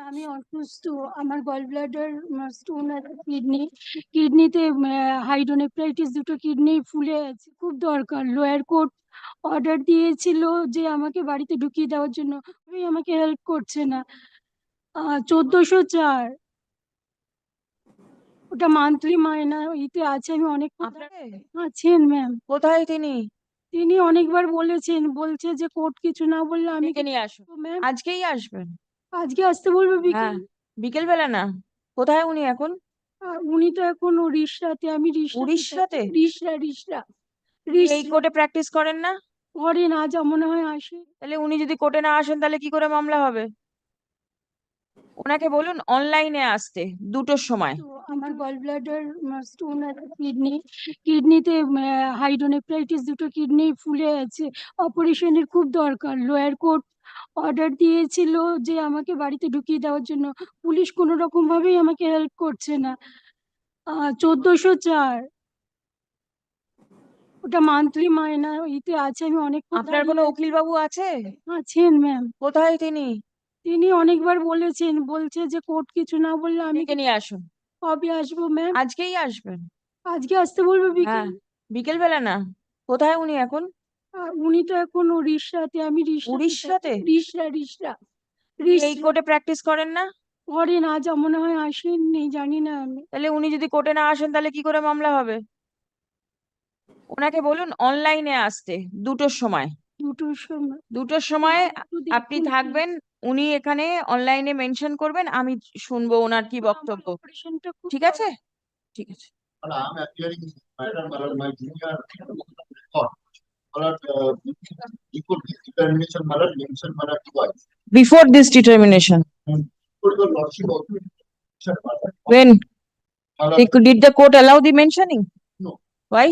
আমি অসুস্থ। আমার গল ব্লাডার স্টোন আছে, কিডনিতে হাইড্রোনেফ্রাইটিস, দুটো কিডনি ফুলে আছে, খুব দরকার। লোয়ার কোর্ট অর্ডার দিয়েছিল যে আমাকে বাড়িতে ঢুকিয়ে দেওয়ার জন্য, ওই আমাকে হেল্প করছে না। 1404 ওটা মান্থলি মায়না ইতে আছে। আমি অনেক আছেন ম্যাম। কোথায় তিনি? তিনি অনেকবার বলেছেন, বলছে যে কোর্ট কিছু না বললে আমি নিয়ে আসুন। ম্যাম আজকেই আসবেন? আজকে আসতে বলবো হ্যাঁ, বিকেল? বিকেল বেলা না। কোথায় উনি এখন? উনি তো এখন উড়িষ্যাতে। আমি উড়িষ্যাতে? রিসরা এই কোর্টে প্র্যাকটিস করেন না? করেন, আজ মনে হয় আসে। তাহলে উনি যদি কোর্টে না আসেন তাহলে কি করে মামলা হবে? ওনাকে বলুন অনলাইনে আসতে 2টোর সময়। তো আমার গল ব্লাডার স্টোন আছে, কিডনিতে হাইড্রোনেফ্রাইটিস, দুটো কিডনি ফুলে আছে, অপারেশনের খুব দরকার। লোয়ার কোর্ট অর্ডার দিয়েছিল যে আমাকে বাড়িতে ঢুকিয়ে দেওয়ার জন্য, পুলিশ কোনো রকম ভাবেই আমাকে হেল্প করছে না। 1404 ওটা মান্থলি মায়না ইতে আছে। আমি অনেক আপনার কোনো উকিল বাবু আছে? আছেন ম্যাম। কোথায় তিনি? তিনি অনেকবার বলেছেন, বলছে যে কোর্ট কিছু না বললে আমি নিয়ে আসুন। কবে আসবো ম্যাম? আজকেই আসবেন? আজকে আসতে বলবো হ্যাঁ, বিকেল? বিকেল বেলা না। কোথায় উনি এখন? উনি তো এখন উড়িষ্যাতে। আমি উড়িষ্যাতে? রিসরা এই কোর্টে প্র্যাকটিস করেন না? করেন, আজ মনে হয় আসেননি, জানি না আমি। তাহলে উনি যদি কোর্টে না আসেন তাহলে কি করে মামলা হবে? ওনাকে বলুন অনলাইনে আসতে 2টোর সময়। 2টোর সময় আপনি থাকবেন। উনি এখানে অনলাইনে মেনশন করবেন, আমি শুনবো ওনার কি বক্তব্য। ঠিক আছে? ঠিক আছে। Before this determination, when did the court allow the mentioning? No. Why?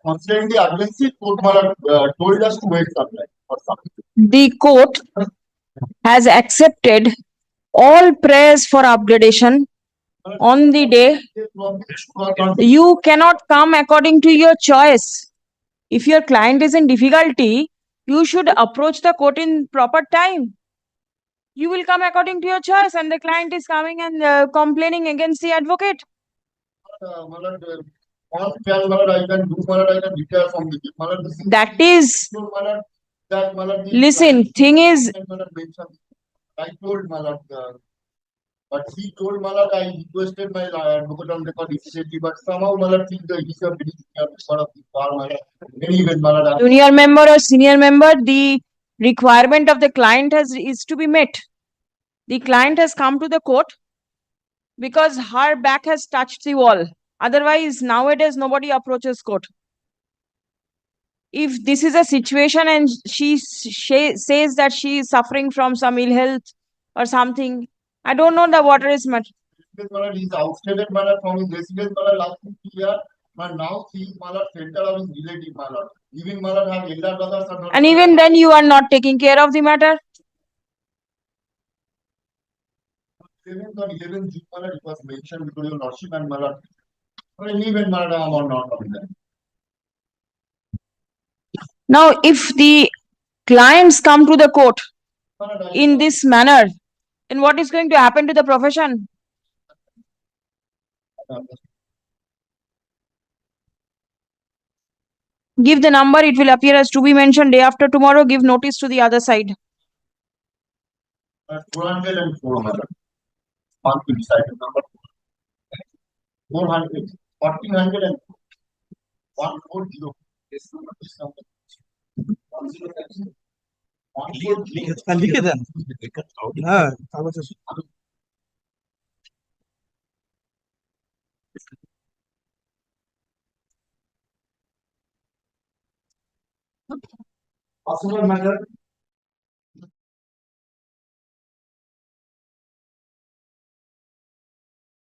Considering the urgency, court told us to wait some time or something. The court has accepted all prayers for upgradation on the day. You cannot come according to your choice. If your client is in difficulty, you should approach the court in proper time. You will come according to your choice, and the client is coming and complaining against the advocate. On can I can do I can retire from the That is, listen, thing is, I told Malad, but he told Malad I requested my advocate on record immediately, but somehow Malad thinks that he's a very sort of the bar Malad. Anyway, Malad. Junior member or senior member, the requirement of the client is to be met. The client has come to the court because her back has touched the wall. Otherwise, nowadays nobody approaches court. If this is a situation and she says that she is suffering from some ill health or something, I don't know the water is much. He's outstated Malad from his residence Malad last 2 years, but now he is Malad center of his relative Malad. Even Malad have elder brothers are not. And even then you are not taking care of the matter. 7th or 11th June Malad, it was mentioned because your lordship and Malad. Even Malad are not coming there. Now, if the clients come to the court in this manner, then what is going to happen to the profession? Give the number, it will appear as to be mentioned. Day after tomorrow, give notice to the other side. 404 Malad. On to decide number 400, 1400 and 140. This number. লিখে দেন। হ্যাঁ, কাগজ আছে। Personal matter